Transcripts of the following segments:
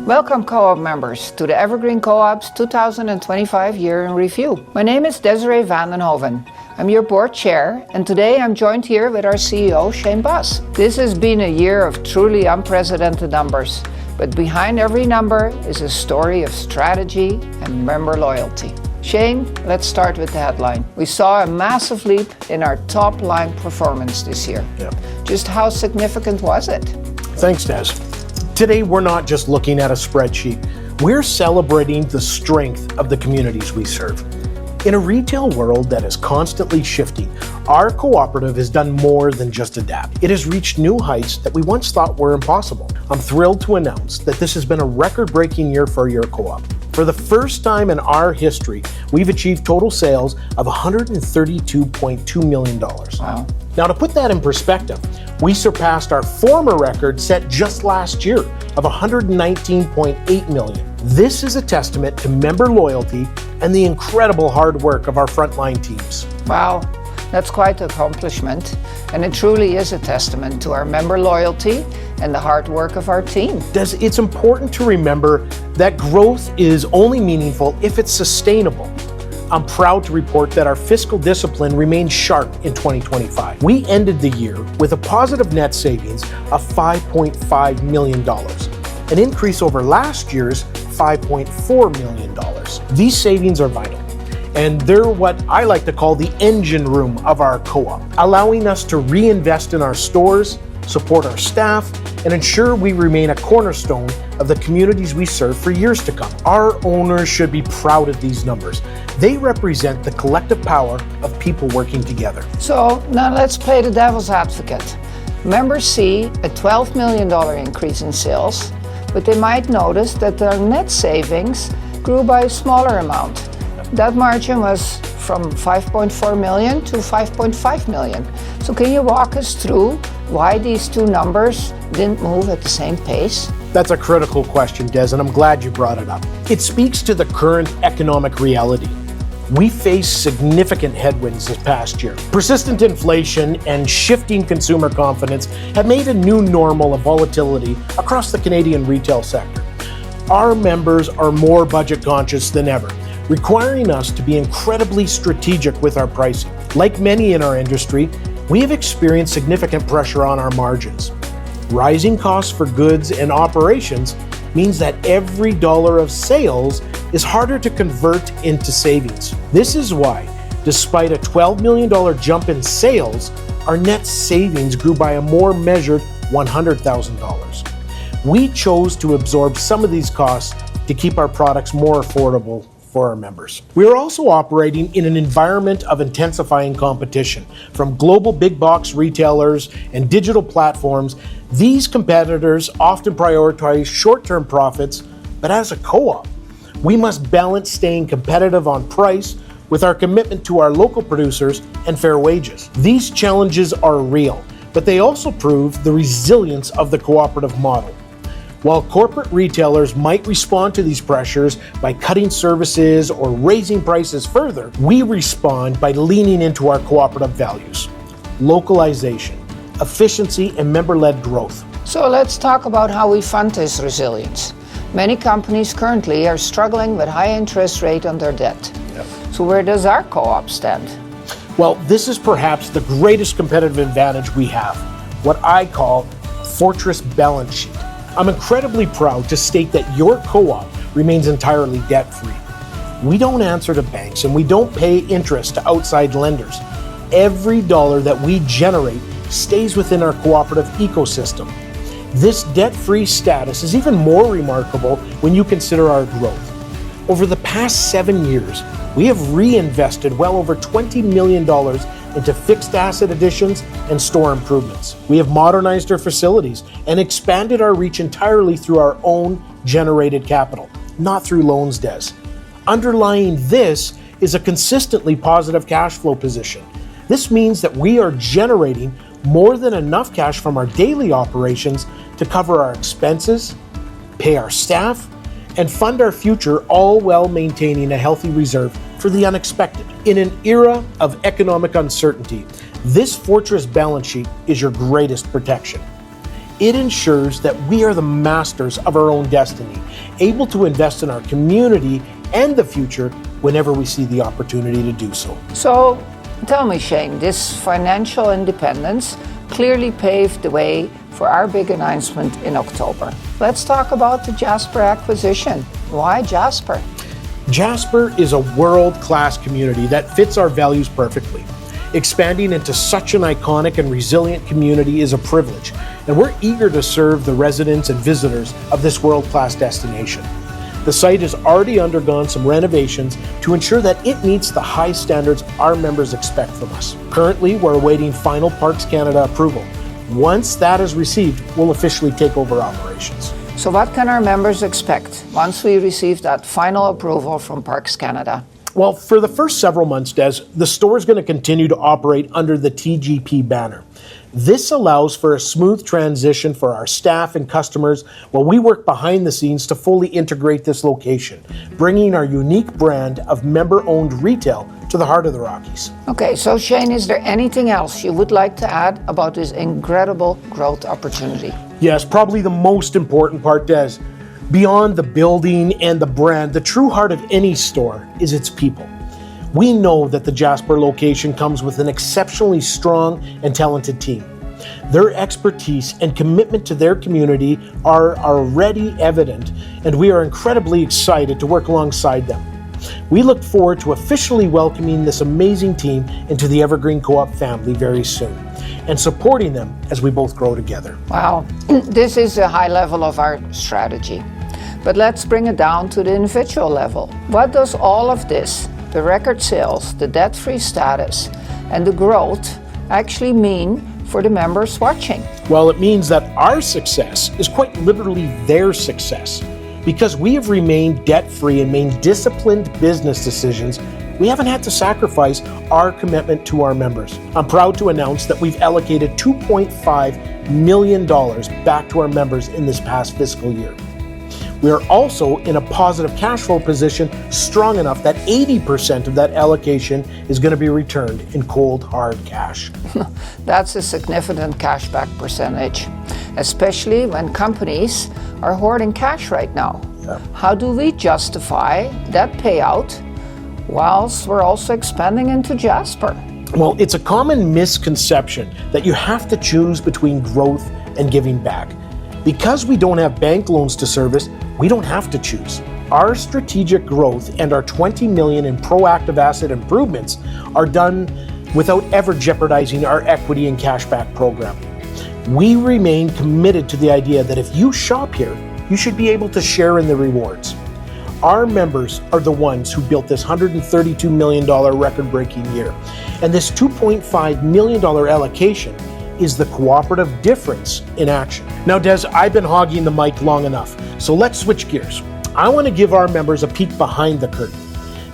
Welcome Co-op members to the Evergreen Co-op's 2025 Year in Review. My name is Desiree van den Hoven. I'm your board chair, and today I'm joined here with our CEO, Shane Bas. This has been a year of truly unprecedented numbers, but behind every number is a story of strategy and member loyalty. Shane, let's start with the headline. We saw a massive leap in our top line performance this year. Just how significant was it? Thanks, Des. Today, we're not just looking at a spreadsheet. We're celebrating the strength of the communities we serve. In a retail world that is constantly shifting, our cooperative has done more than just adapt. It has reached new heights that we once thought were impossible. I'm thrilled to announce that this has been a record-breaking year for your co-op. For the first time in our history, we've achieved total sales of $132.2 million. Wow. Now, to put that in perspective, we surpassed our former record set just last year of $119.8 million. This is a testament to member loyalty and the incredible hard work of our frontline teams. Wow, that's quite an accomplishment, and it truly is a testament to our member loyalty and the hard work of our team. It's important to remember that growth is only meaningful if it's sustainable. I'm proud to report that our fiscal discipline remained sharp in 2025. We ended the year with a positive net savings of $5.5 million, an increase over last year's $5.4 million. These savings are vital, and they're what I like to call the engine room of our co-op, allowing us to reinvest in our stores, support our staff, and ensure we remain a cornerstone of the communities we serve for years to come. Our owners should be proud of these numbers. They represent the collective power of people working together. So now let's play the devil's advocate. Members see a $12 million increase in sales, but they might notice that their net savings grew by a smaller amount. That margin was from 5.4 million to 5.5 million. So can you walk us through why these two numbers didn't move at the same pace? That's a critical question, Des, and I'm glad you brought it up. It speaks to the current economic reality. We faced significant headwinds this past year. Persistent inflation and shifting consumer confidence have made a new normal of volatility across the Canadian retail sector. Our members are more budget conscious than ever, requiring us to be incredibly strategic with our pricing. Like many in our industry, we have experienced significant pressure on our margins. Rising costs for goods and operations means that every dollar of sales is harder to convert into savings. This is why, despite a $12 million jump in sales, our net savings grew by a more measured $100,000. We chose to absorb some of these costs to keep our products more affordable for our members. We are also operating in an environment of intensifying competition. From global big box retailers and digital platforms, these competitors often prioritize short-term profits, but as a co-op, we must balance staying competitive on price with our commitment to our local producers and fair wages. These challenges are real, but they also prove the resilience of the cooperative model. While corporate retailers might respond to these pressures by cutting services or raising prices further, we respond by leaning into our cooperative values: localization, efficiency, and member-led growth. So let's talk about how we fund this resilience. Many companies currently are struggling with high interest rate on their debt. So where does our co-op stand? Well, this is perhaps the greatest competitive advantage we have, what I call fortress balance sheet. I'm incredibly proud to state that your co-op remains entirely debt-free. We don't answer to banks and we don't pay interest to outside lenders. Every dollar that we generate stays within our cooperative ecosystem. This debt-free status is even more remarkable when you consider our growth. Over the past 7 years, we have reinvested well over $20 million into fixed asset additions and store improvements. We have modernized our facilities and expanded our reach entirely through our own generated capital, not through loans, Des. Underlying this is a consistently positive cash flow position. This means that we are generating more than enough cash from our daily operations to cover our expenses, pay our staff, and fund our future, all while maintaining a healthy reserve for the unexpected. In an era of economic uncertainty, this fortress balance sheet is your greatest protection. It ensures that we are the masters of our own destiny, able to invest in our community and the future whenever we see the opportunity to do so. So, tell me, Shane, this financial independence clearly paved the way for our big announcement in October. Let's talk about the Jasper acquisition. Why Jasper? Jasper is a world-class community that fits our values perfectly. Expanding into such an iconic and resilient community is a privilege, and we're eager to serve the residents and visitors of this world-class destination. The site has already undergone some renovations to ensure that it meets the high standards our members expect from us. Currently, we're awaiting final Parks Canada approval. Once that is received, we'll officially take over operations. So what can our members expect once we receive that final approval from Parks Canada? Well, for the first several months, Des, the store is going to continue to operate under the TGP banner. This allows for a smooth transition for our staff and customers while we work behind the scenes to fully integrate this location, bringing our unique brand of member-owned retail to the heart of the Rockies. Okay, so Shane, is there anything else you would like to add about this incredible growth opportunity? Yes, probably the most important part, Des. Beyond the building and the brand, the true heart of any store is its people. We know that the Jasper location comes with an exceptionally strong and talented team. Their expertise and commitment to their community are already evident, and we are incredibly excited to work alongside them. We look forward to officially welcoming this amazing team into the Evergreen Co-op family very soon and supporting them as we both grow together. Wow, this is a high level of our strategy. But let's bring it down to the individual level. What does all of this, the record sales, the debt-free status, and the growth actually mean for the members watching? Well, it means that our success is quite literally their success. Because we have remained debt-free and made disciplined business decisions, we haven't had to sacrifice our commitment to our members. I'm proud to announce that we've allocated $2.5 million back to our members in this past fiscal year. We are also in a positive cash flow position strong enough that 80% of that allocation is going to be returned in cold, hard cash. That's a significant cashback percentage, especially when companies are hoarding cash right now. Yeah. How do we justify that payout whilst we're also expanding into Jasper? Well, it's a common misconception that you have to choose between growth and giving back. Because we don't have bank loans to service, we don't have to choose. Our strategic growth and our $20 million in proactive asset improvements are done without ever jeopardizing our equity and cashback program. We remain committed to the idea that if you shop here, you should be able to share in the rewards. Our members are the ones who built this $132 million record-breaking year. And this $2.5 million allocation is the cooperative difference in action. Now, Des, I've been hogging the mic long enough, so let's switch gears. I want to give our members a peek behind the curtain.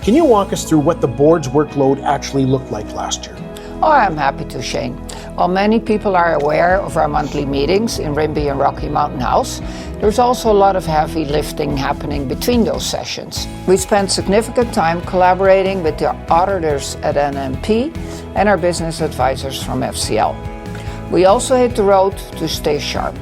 Can you walk us through what the board's workload actually looked like last year? Oh, I'm happy to, Shane. While many people are aware of our monthly meetings in Rimbey and Rocky Mountain House, there's also a lot of heavy lifting happening between those sessions. We spent significant time collaborating with the auditors at NMP and our business advisors from FCL. We also hit the road to stay sharp.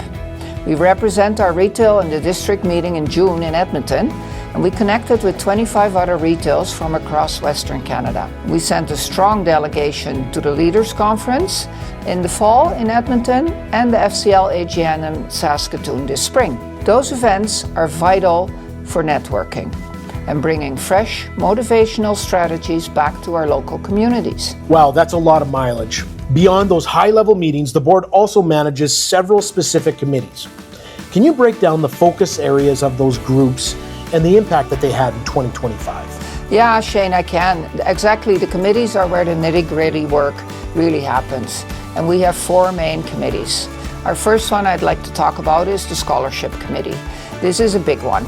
We represent our retail in the district meeting in June in Edmonton, and we connected with 25 other retails from across Western Canada. We sent a strong delegation to the Leaders Conference in the fall in Edmonton and the FCL AGM in Saskatoon this spring. Those events are vital for networking and bringing fresh, motivational strategies back to our local communities. Wow, that's a lot of mileage. Beyond those high-level meetings, the board also manages several specific committees. Can you break down the focus areas of those groups and the impact that they had in 2025? Yeah, Shane, I can. Exactly, the committees are where the nitty-gritty work really happens. And we have 4 main committees. Our first one I'd like to talk about is the Scholarship Committee. This is a big one.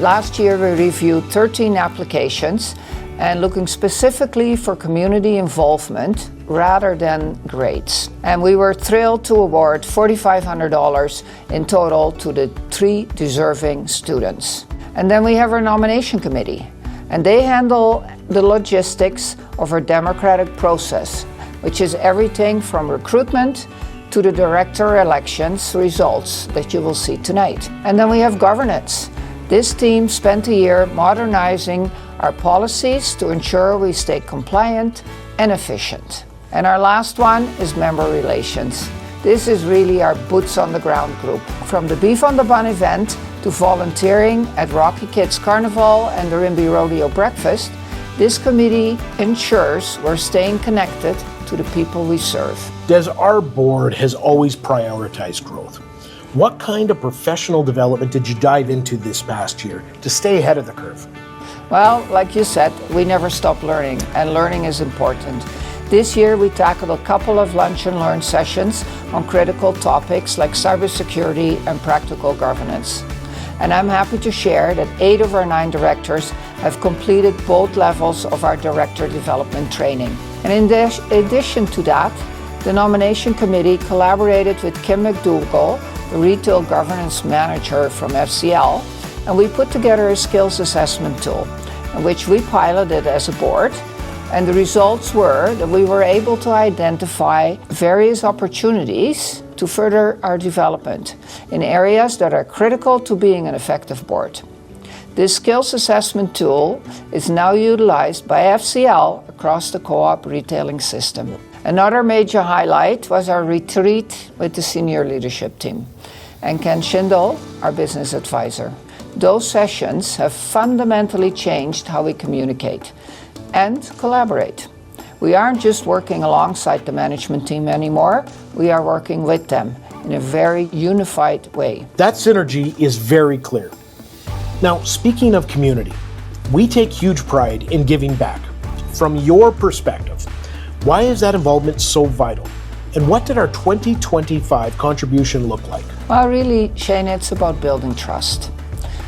Last year we reviewed 13 applications and looking specifically for community involvement rather than grades. And we were thrilled to award $4,500 in total to the 3 deserving students. And then we have our nomination committee, and they handle the logistics of our democratic process, which is everything from recruitment to the director elections results that you will see tonight. And then we have governance. This team spent a year modernizing our policies to ensure we stay compliant and efficient. And our last one is member relations. This is really our boots on the ground group. From the Beef on the Bun event to volunteering at Rocky Kids Carnival and the Rimby Rodeo Breakfast, this committee ensures we're staying connected to the people we serve. Des, our board has always prioritized growth. What kind of professional development did you dive into this past year to stay ahead of the curve? Well, like you said, we never stop learning, and learning is important. This year, we tackled a couple of lunch and learn sessions on critical topics like cybersecurity and practical governance. And I'm happy to share that 8 of our 9 directors have completed both levels of our director development training. And in addition to that, the nomination committee collaborated with Kim McDougall, the retail governance manager from FCL, and we put together a skills assessment tool in which we piloted as a board. And the results were that we were able to identify various opportunities to further our development in areas that are critical to being an effective board. This skills assessment tool is now utilized by FCL across the co-op retailing system. Another major highlight was our retreat with the senior leadership team and Ken Schindel, our business advisor. Those sessions have fundamentally changed how we communicate and collaborate. We aren't just working alongside the management team anymore, we are working with them in a very unified way. That synergy is very clear. Now, speaking of community, we take huge pride in giving back. From your perspective, why is that involvement so vital? And what did our 2025 contribution look like? Well, really, Shane, it's about building trust.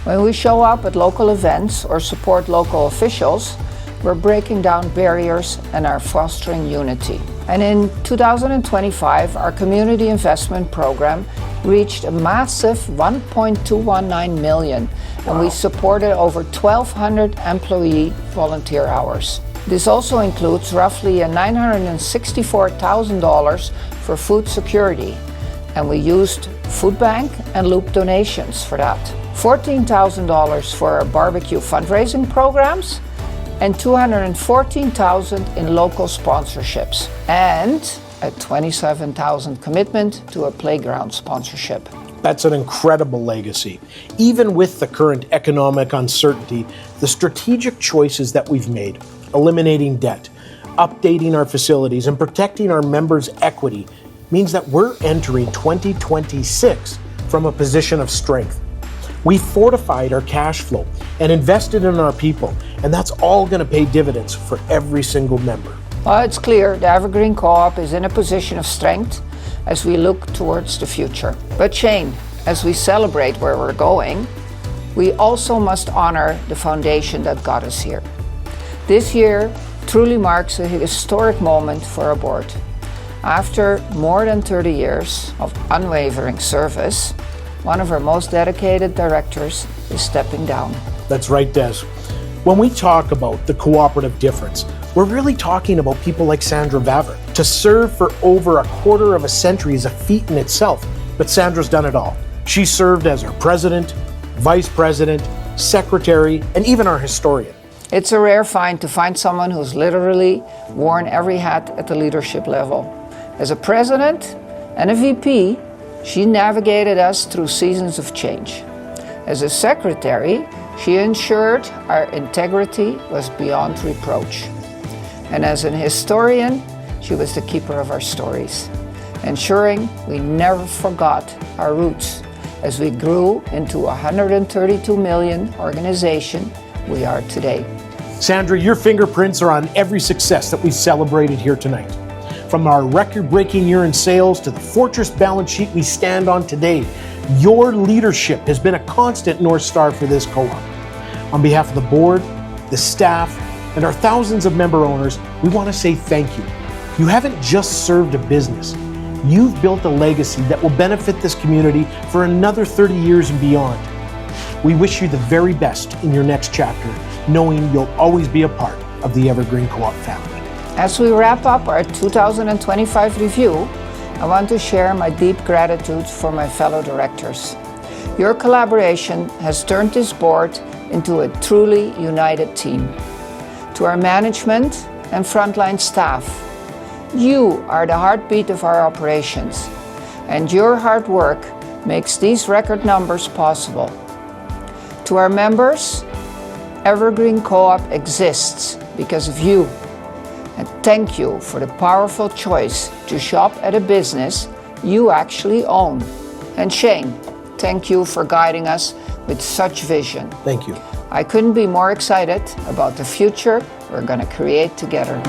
When we show up at local events or support local officials, we're breaking down barriers and are fostering unity. And in 2025, our community investment program reached a massive $1.219 million, and we supported over 1,200 employee volunteer hours. This also includes roughly $964,000 for food security, and we used food bank and loop donations for that. $14,000 for our barbecue fundraising programs, and $214,000 in local sponsorships, and a $27,000 commitment to a playground sponsorship. That's an incredible legacy. Even with the current economic uncertainty, the strategic choices that we've made, eliminating debt, updating our facilities, and protecting our members' equity means that we're entering 2026 from a position of strength. We fortified our cash flow and invested in our people, and that's all going to pay dividends for every single member. Well, it's clear the Evergreen Co-op is in a position of strength as we look towards the future. But Shane, as we celebrate where we're going, we also must honor the foundation that got us here. This year truly marks a historic moment for our board. After more than 30 years of unwavering service, one of our most dedicated directors is stepping down. That's right, Des. When we talk about the cooperative difference, we're really talking about people like Sandra Vaver. To serve for over a quarter of a century is a feat in itself, but Sandra's done it all. She served as our president, vice president, secretary, and even our historian. It's a rare find to find someone who's literally worn every hat at the leadership level. As a president and a VP, she navigated us through seasons of change. As a secretary, she ensured our integrity was beyond reproach. And as an historian, she was the keeper of our stories, ensuring we never forgot our roots as we grew into a $132 million organization we are today. Sandra, your fingerprints are on every success that we celebrated here tonight. From our record-breaking year in sales to the fortress balance sheet we stand on today, your leadership has been a constant North Star for this co-op. On behalf of the board, the staff, and our thousands of member owners, we want to say thank you. You haven't just served a business. You've built a legacy that will benefit this community for another 30 years and beyond. We wish you the very best in your next chapter, knowing you'll always be a part of the Evergreen Co-op family. As we wrap up our 2025 review, I want to share my deep gratitude for my fellow directors. Your collaboration has turned this board into a truly united team. To our management and frontline staff, you are the heartbeat of our operations, and your hard work makes these record numbers possible. To our members, Evergreen Co-op exists because of you. And thank you for the powerful choice to shop at a business you actually own. And Shane, thank you for guiding us with such vision. Thank you. I couldn't be more excited about the future we're going to create together.